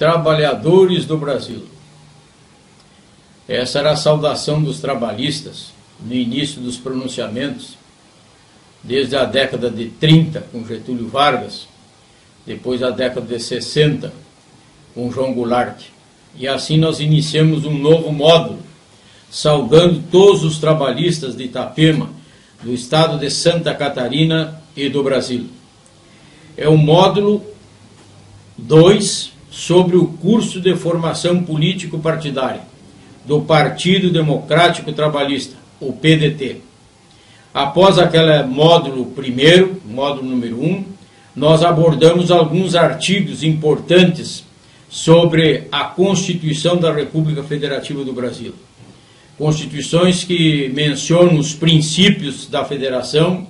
trabalhadores do Brasil. Essa era a saudação dos trabalhistas no início dos pronunciamentos, desde a década de 30 com Getúlio Vargas, depois a década de 60 com João Goulart. E assim nós iniciamos um novo módulo, saudando todos os trabalhistas de Itapema, do estado de Santa Catarina e do Brasil. É o módulo 2 sobre o curso de formação político-partidária do Partido Democrático Trabalhista, o PDT. Após aquele módulo primeiro, módulo número 1, nós abordamos alguns artigos importantes sobre a Constituição da República Federativa do Brasil. Constituições que mencionam os princípios da federação,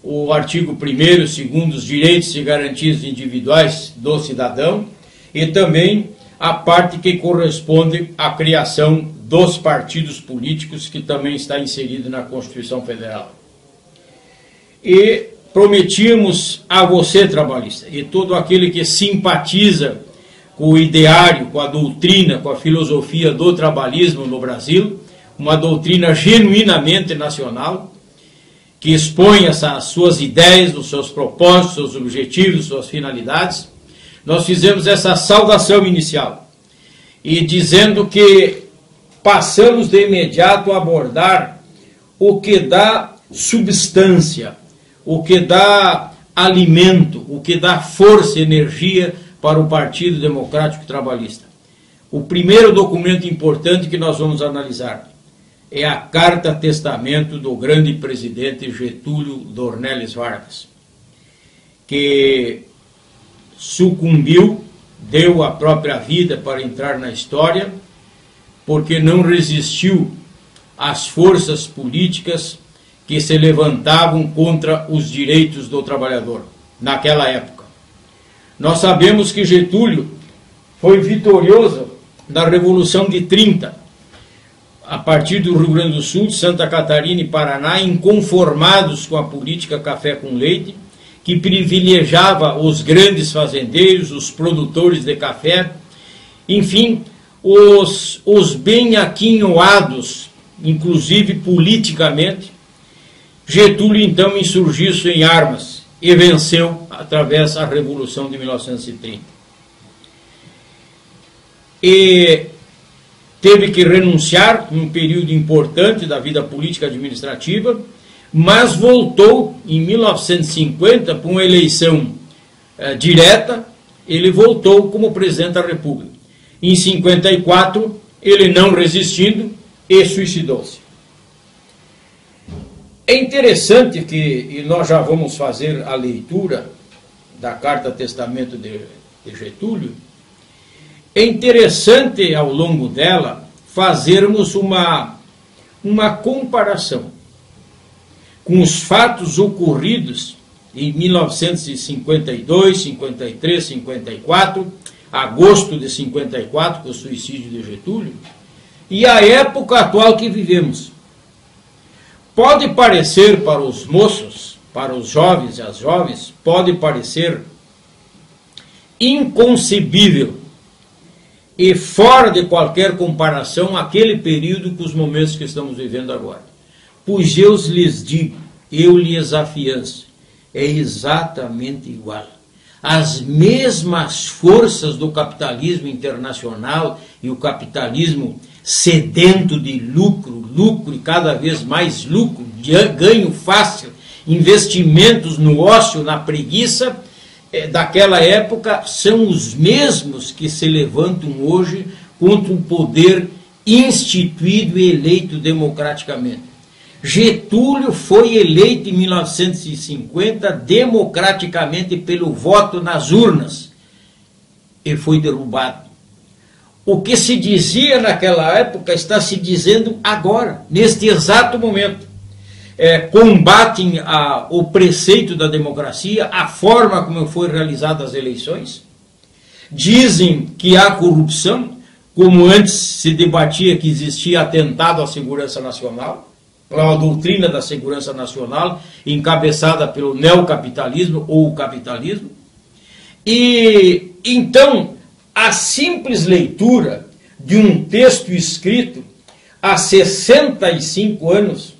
o artigo 1º, 2º, os direitos e garantias individuais do cidadão, e também a parte que corresponde à criação dos partidos políticos, que também está inserido na Constituição Federal. E prometíamos a você, trabalhista, e todo aquele que simpatiza com o ideário, com a doutrina, com a filosofia do trabalhismo no Brasil, uma doutrina genuinamente nacional, que expõe essas suas ideias, os seus propósitos, seus objetivos, suas finalidades. Nós fizemos essa saudação inicial, e dizendo que passamos de imediato a abordar o que dá substância, o que dá alimento, o que dá força e energia para o Partido Democrático Trabalhista. O primeiro documento importante que nós vamos analisar é a Carta Testamento do grande presidente Getúlio Dornelles Vargas, que sucumbiu, deu a própria vida para entrar na história, porque não resistiu às forças políticas que se levantavam contra os direitos do trabalhador naquela época. Nós sabemos que Getúlio foi vitorioso na Revolução de 30, a partir do Rio Grande do Sul, Santa Catarina e Paraná, inconformados com a política café com leite, que privilegiava os grandes fazendeiros, os produtores de café, enfim, os bem aquinhoados, inclusive politicamente. Getúlio então insurgiu-se em armas e venceu através da Revolução de 1930. E teve que renunciar num período importante da vida política administrativa, mas voltou em 1950 para uma eleição direta. Ele voltou como presidente da República. Em 54, ele não resistindo, e suicidou-se. É interessante que, e nós já vamos fazer a leitura da Carta Testamento de Getúlio, é interessante ao longo dela fazermos uma comparação com os fatos ocorridos em 1952, 53, 54, agosto de 54, com o suicídio de Getúlio, e a época atual que vivemos. Pode parecer para os moços, para os jovens e as jovens, pode parecer inconcebível e fora de qualquer comparação aquele período com os momentos que estamos vivendo agora. Pois eu lhes digo, eu lhes afianço, é exatamente igual. As mesmas forças do capitalismo internacional e o capitalismo sedento de lucro, lucro e cada vez mais lucro, ganho fácil, investimentos no ócio, na preguiça, daquela época são os mesmos que se levantam hoje contra um poder instituído e eleito democraticamente. Getúlio foi eleito em 1950 democraticamente pelo voto nas urnas e foi derrubado. O que se dizia naquela época está se dizendo agora, neste exato momento. Combatem o preceito da democracia, a forma como foi realizadas as eleições. Dizem que há corrupção, como antes se debatia que existia atentado à segurança nacional, a doutrina da segurança nacional, encabeçada pelo neocapitalismo ou o capitalismo. E então a simples leitura de um texto escrito há 65 anos,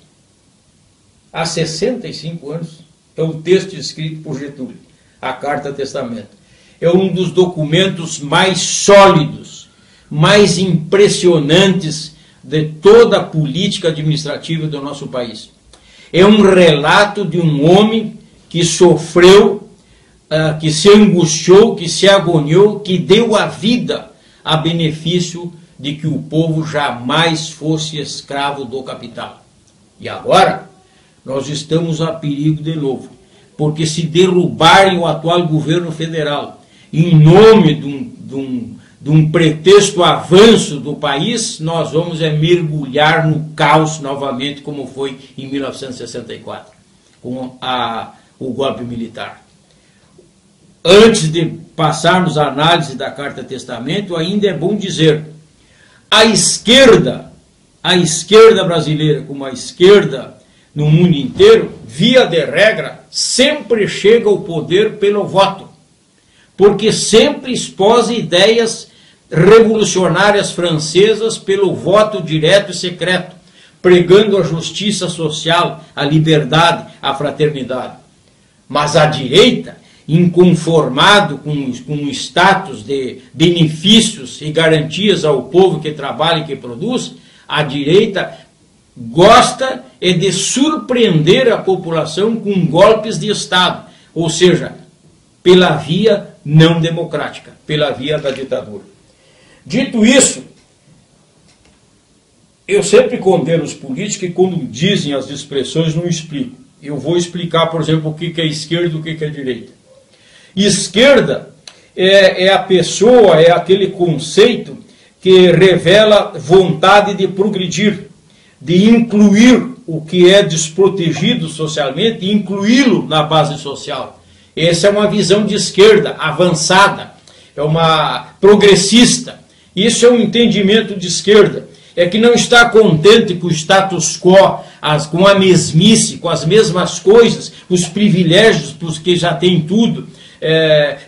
é um texto escrito por Getúlio, a Carta Testamento. É um dos documentos mais sólidos, mais impressionantes de toda a política administrativa do nosso país. É um relato de um homem que sofreu, que se angustiou, que se agoniou, que deu a vida a benefício de que o povo jamais fosse escravo do capital. E agora, nós estamos a perigo de novo, porque se derrubarem o atual governo federal em nome de um pretexto avanço do país, nós vamos mergulhar no caos novamente, como foi em 1964, com o golpe militar. Antes de passarmos à análise da Carta Testamento, ainda é bom dizer, a esquerda brasileira, como a esquerda no mundo inteiro, via de regra, sempre chega ao poder pelo voto, porque sempre expôs ideias revolucionárias francesas pelo voto direto e secreto, pregando a justiça social, a liberdade, a fraternidade. Mas a direita, inconformado com o status de benefícios e garantias ao povo que trabalha e que produz, a direita gosta de surpreender a população com golpes de Estado, ou seja, pela via não democrática, pela via da ditadura. Dito isso, eu sempre condeno os políticos que quando dizem as expressões não explicam. Eu vou explicar, por exemplo, o que é esquerda e o que é direita. Esquerda é a pessoa, é aquele conceito que revela vontade de progredir, de incluir o que é desprotegido socialmente e incluí-lo na base social. Essa é uma visão de esquerda avançada, é uma progressista. Isso é um entendimento de esquerda. É que não está contente com o status quo, com a mesmice, com as mesmas coisas, os privilégios para os que já têm tudo.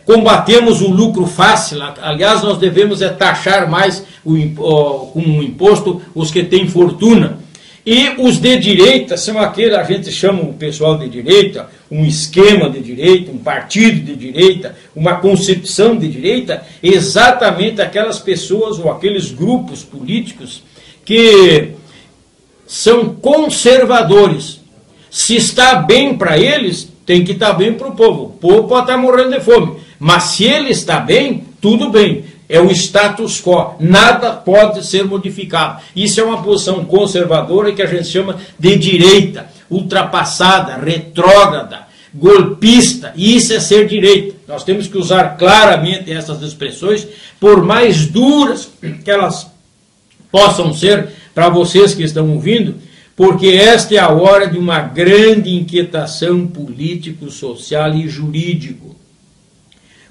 Combatemos o lucro fácil. Aliás, nós devemos taxar mais com o imposto os que têm fortuna. E os de direita são aqueles, a gente chama o pessoal de direita, um esquema de direita, um partido de direita, uma concepção de direita, exatamente aquelas pessoas ou aqueles grupos políticos que são conservadores. Se está bem para eles, tem que estar bem para o povo. O povo pode estar morrendo de fome, mas se ele está bem, tudo bem. É o status quo, nada pode ser modificado. Isso é uma posição conservadora que a gente chama de direita, ultrapassada, retrógrada, golpista. Isso é ser direita. Nós temos que usar claramente essas expressões, por mais duras que elas possam ser para vocês que estão ouvindo, porque esta é a hora de uma grande inquietação político, social e jurídico.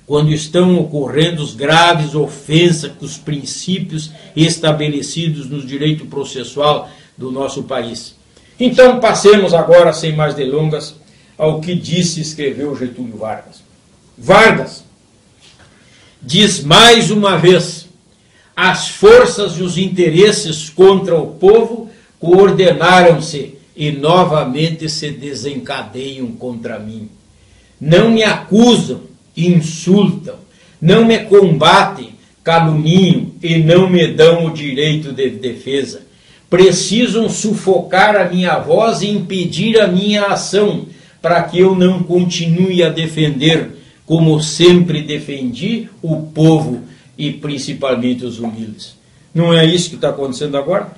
Quando estão ocorrendo graves ofensas com os princípios estabelecidos no direito processual do nosso país. Então, passemos agora, sem mais delongas, ao que disse e escreveu Getúlio Vargas. Vargas diz mais uma vez: as forças e os interesses contra o povo coordenaram-se e novamente se desencadeiam contra mim. Não me acusam, insultam, não me combatem, caluniam e não me dão o direito de defesa. Precisam sufocar a minha voz e impedir a minha ação, para que eu não continue a defender, como sempre defendi, o povo e principalmente os humildes. Não é isso que está acontecendo agora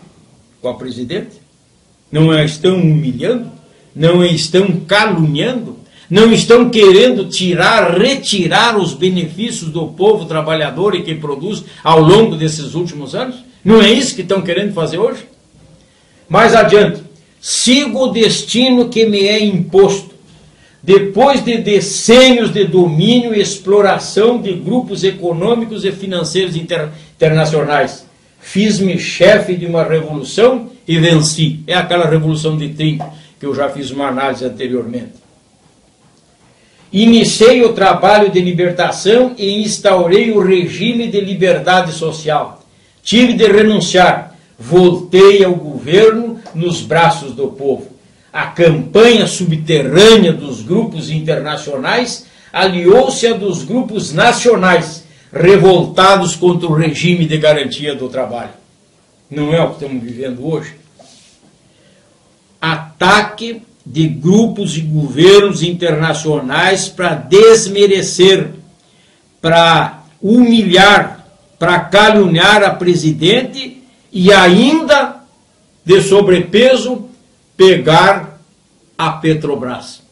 com a presidente? Não a estão humilhando? Não a estão caluniando? Não estão querendo retirar os benefícios do povo trabalhador e que produz ao longo desses últimos anos? Não é isso que estão querendo fazer hoje? Mais adiante, sigo o destino que me é imposto, depois de decênios de domínio e exploração de grupos econômicos e financeiros internacionais. Fiz-me chefe de uma revolução e venci. É aquela revolução de 30, que eu já fiz uma análise anteriormente. iniciei o trabalho de libertação e instaurei o regime de liberdade social. Tive de renunciar, voltei ao governo nos braços do povo. A campanha subterrânea dos grupos internacionais aliou-se a dos grupos nacionais, revoltados contra o regime de garantia do trabalho. Não é o que estamos vivendo hoje? Ataque de grupos e governos internacionais para desmerecer, para humilhar, para caluniar a presidente e ainda, de sobrepeso, pegar a Petrobras.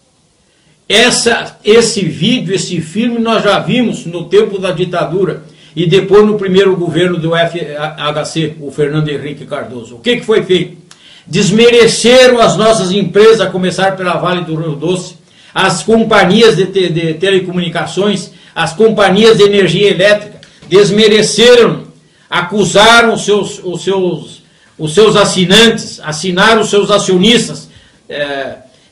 Esse vídeo, esse filme nós já vimos no tempo da ditadura e depois no primeiro governo do FHC, o Fernando Henrique Cardoso. O que foi feito? Desmereceram as nossas empresas, a começar pela Vale do Rio Doce, as companhias de telecomunicações, as companhias de energia elétrica, desmereceram, acusaram os seus assinantes, assinaram os seus acionistas,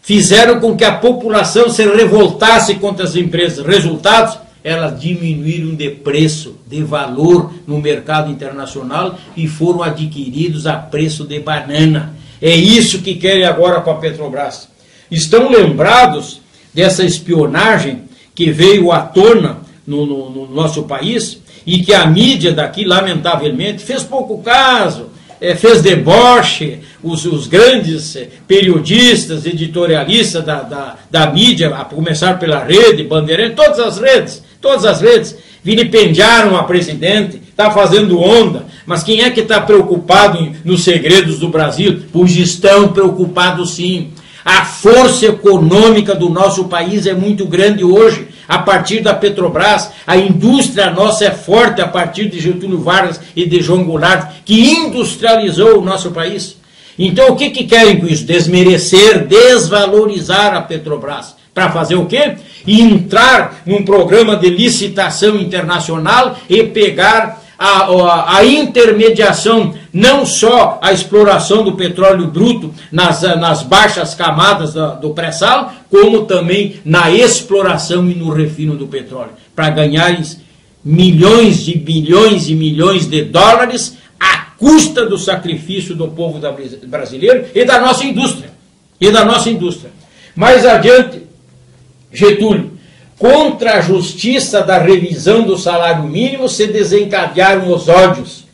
fizeram com que a população se revoltasse contra as empresas. Resultados, elas diminuíram de preço, de valor no mercado internacional e foram adquiridos a preço de banana. É isso que querem agora com a Petrobras. Estão lembrados dessa espionagem que veio à tona no nosso país e que a mídia daqui, lamentavelmente, fez pouco caso, fez deboche, os grandes periodistas, editorialistas da mídia, a começar pela Rede, Bandeirantes, todas as redes, vilipendiaram a presidente, está fazendo onda, mas quem é que está preocupado nos segredos do Brasil? Pois estão preocupados sim. A força econômica do nosso país é muito grande hoje, a partir da Petrobras. A indústria nossa é forte a partir de Getúlio Vargas e de João Goulart, que industrializou o nosso país. Então o que querem com isso? Desmerecer, desvalorizar a Petrobras. Para fazer o quê? Entrar num programa de licitação internacional e pegar a intermediação, não só a exploração do petróleo bruto nas baixas camadas do pré-sal, como também na exploração e no refino do petróleo, para ganhar milhões de bilhões e milhões de dólares à custa do sacrifício do povo brasileiro e da nossa indústria. Mais adiante, Getúlio, contra a justiça da revisão do salário mínimo se desencadearam os ódios.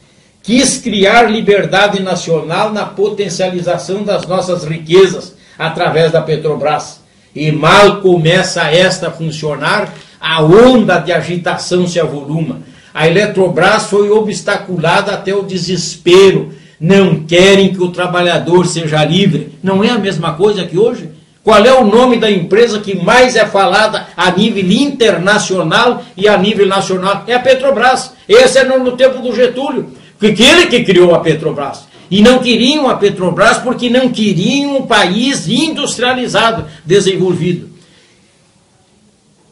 Quis criar liberdade nacional na potencialização das nossas riquezas através da Petrobras. E mal começa esta a funcionar, a onda de agitação se avoluma. A Eletrobras foi obstaculada até o desespero. Não querem que o trabalhador seja livre. Não é a mesma coisa que hoje? Qual é o nome da empresa que mais é falada a nível internacional e a nível nacional? É a Petrobras. Esse é no tempo do Getúlio, porque ele que criou a Petrobras. E não queriam a Petrobras porque não queriam um país industrializado, desenvolvido.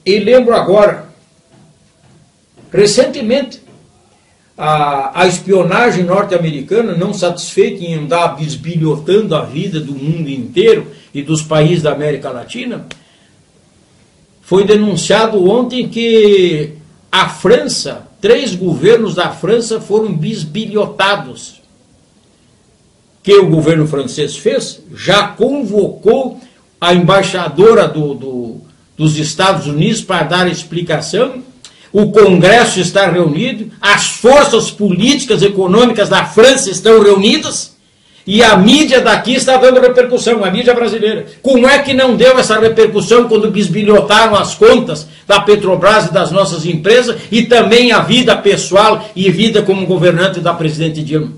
E lembro agora, recentemente, a espionagem norte-americana, não satisfeita em andar bisbilhotando a vida do mundo inteiro e dos países da América Latina, foi denunciado ontem que a França, 3 governos da França foram bisbilhotados. O que o governo francês fez? Já convocou a embaixadora dos Estados Unidos para dar explicação. O Congresso está reunido, as forças políticas e econômicas da França estão reunidas e a mídia daqui está dando repercussão, a mídia brasileira. Como é que não deu essa repercussão quando bisbilhotaram as contas da Petrobras e das nossas empresas e também a vida pessoal e vida como governante da presidente Dilma?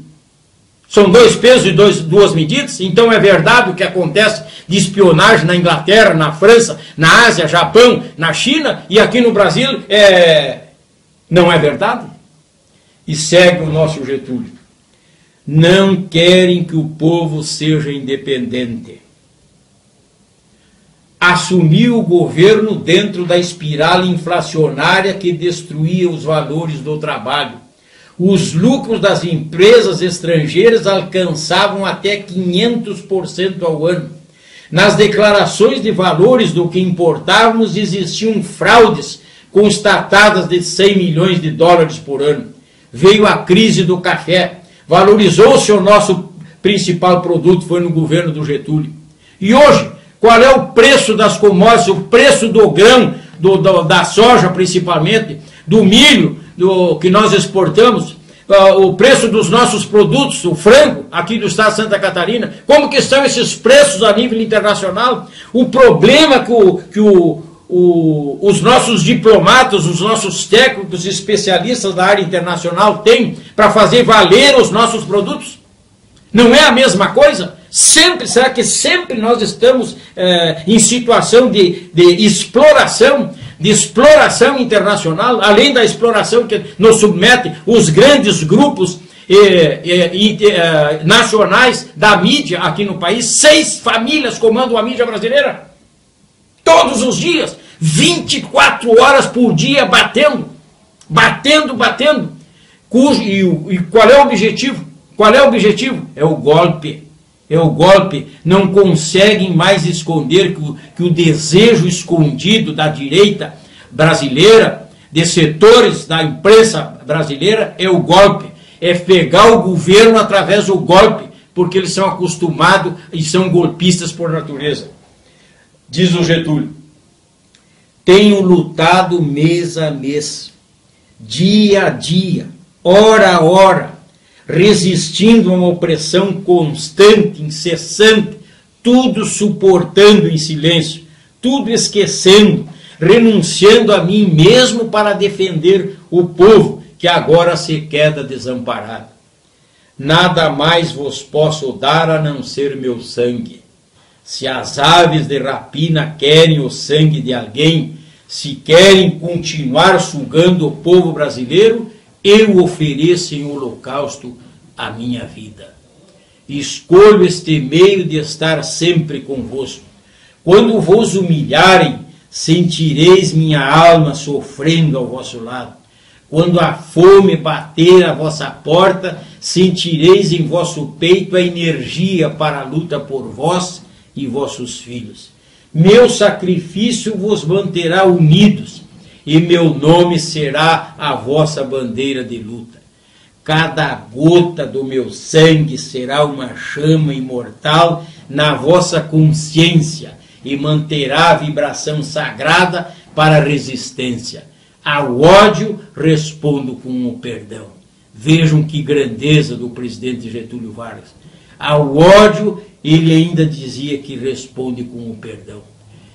São 2 pesos e 2 medidas? Então é verdade o que acontece de espionagem na Inglaterra, na França, na Ásia, Japão, na China, e aqui no Brasil não é verdade? E segue o nosso Getúlio. Não querem que o povo seja independente. Assumiu o governo dentro da espiral inflacionária que destruía os valores do trabalho. Os lucros das empresas estrangeiras alcançavam até 500% ao ano. Nas declarações de valores do que importávamos existiam fraudes constatadas de 100 milhões de dólares por ano. Veio a crise do café, valorizou-se o nosso principal produto, foi no governo do Getúlio. E hoje, qual é o preço das commodities, o preço do grão, da soja principalmente, do milho que nós exportamos, o preço dos nossos produtos, o frango, aqui do estado de Santa Catarina, como que estão esses preços a nível internacional? O problema que os nossos diplomatas, os nossos técnicos e especialistas da área internacional têm para fazer valer os nossos produtos? Não é a mesma coisa? Sempre, será que sempre nós estamos em situação de exploração internacional, além da exploração que nos submete os grandes grupos nacionais da mídia aqui no país? 6 famílias comandam a mídia brasileira, todos os dias, 24 horas por dia, batendo. E qual é o objetivo? Qual é o objetivo? É o golpe. É o golpe. Não conseguem mais esconder que o desejo escondido da direita brasileira, de setores da imprensa brasileira, é o golpe. É pegar o governo através do golpe, porque eles são acostumados e são golpistas por natureza. Diz o Getúlio: tenho lutado mês a mês, dia a dia, hora a hora, resistindo a uma opressão constante, incessante, tudo suportando em silêncio, tudo esquecendo, renunciando a mim mesmo para defender o povo que agora se queda desamparado. Nada mais vos posso dar a não ser meu sangue. Se as aves de rapina querem o sangue de alguém, se querem continuar sugando o povo brasileiro, eu ofereço em holocausto a minha vida. Escolho este meio de estar sempre convosco. Quando vos humilharem, sentireis minha alma sofrendo ao vosso lado. Quando a fome bater à vossa porta, sentireis em vosso peito a energia para a luta por vós e vossos filhos. Meu sacrifício vos manterá unidos, e meu nome será a vossa bandeira de luta. Cada gota do meu sangue será uma chama imortal na vossa consciência e manterá a vibração sagrada para a resistência. Ao ódio respondo com o perdão. Vejam que grandeza do presidente Getúlio Vargas. Ao ódio ele ainda dizia que responde com o perdão.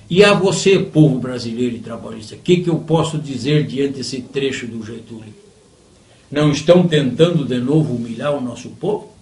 E a você, povo brasileiro e trabalhista, o que eu posso dizer diante desse trecho do Getúlio? Não estão tentando de novo humilhar o nosso povo?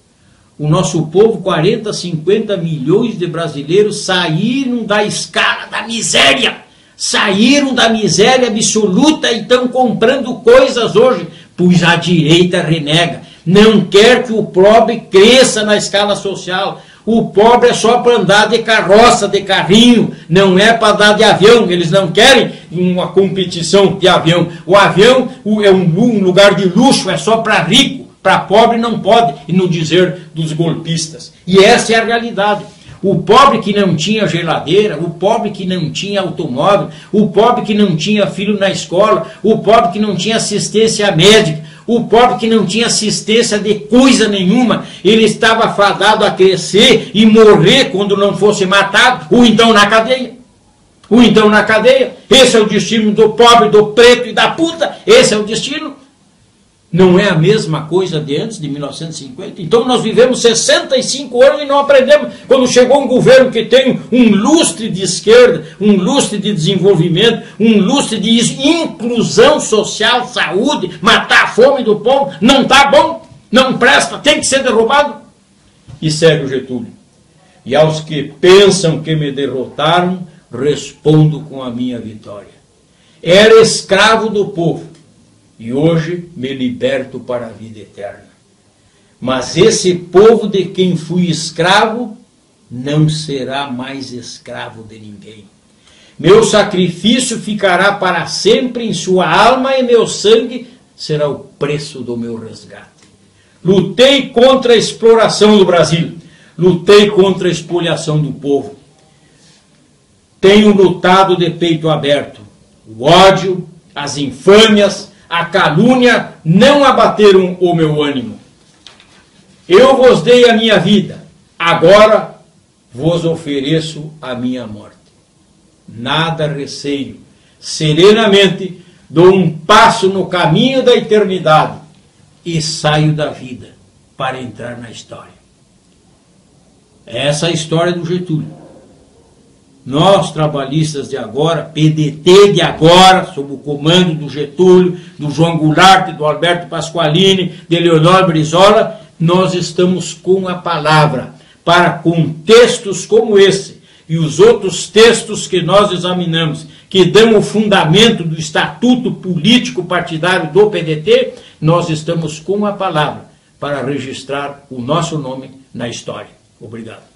O nosso povo, 40, 50 milhões de brasileiros, saíram da escala da miséria. Saíram da miséria absoluta e estão comprando coisas hoje, pois a direita renega. Não quer que o pobre cresça na escala social. O pobre é só para andar de carroça, de carrinho, não é para andar de avião. Eles não querem uma competição de avião. O avião é um lugar de luxo, é só para rico, para pobre não pode, e no dizer dos golpistas. E essa é a realidade. O pobre que não tinha geladeira, o pobre que não tinha automóvel, o pobre que não tinha filho na escola, o pobre que não tinha assistência médica, o pobre que não tinha assistência de coisa nenhuma, ele estava fadado a crescer e morrer quando não fosse matado, ou então na cadeia. Ou então na cadeia. Esse é o destino do pobre, do preto e da puta. Esse é o destino. Não é a mesma coisa de antes, de 1950? Então nós vivemos 65 anos e não aprendemos. Quando chegou um governo que tem um lustre de esquerda, um lustre de desenvolvimento, um lustre de inclusão social, saúde, matar a fome do povo, não está bom, não presta, tem que ser derrubado. E segue o Getúlio. E aos que pensam que me derrotaram, respondo com a minha vitória. Era escravo do povo. E hoje me liberto para a vida eterna. Mas esse povo de quem fui escravo não será mais escravo de ninguém. Meu sacrifício ficará para sempre em sua alma e meu sangue será o preço do meu resgate. Lutei contra a exploração do Brasil. Lutei contra a expoliação do povo. tenho lutado de peito aberto. O ódio, as infâmias, a calúnia não abateram o meu ânimo. Eu vos dei a minha vida, agora vos ofereço a minha morte. Nada receio, serenamente dou um passo no caminho da eternidade e saio da vida para entrar na história. Essa é a história do Getúlio. Nós, trabalhistas de agora, PDT de agora, sob o comando do Getúlio, do João Goulart, do Alberto Pasqualini, de Leonor Brizola, nós estamos com a palavra para, com textos como esse e os outros textos que nós examinamos, que dão o fundamento do estatuto político partidário do PDT, nós estamos com a palavra para registrar o nosso nome na história. Obrigado.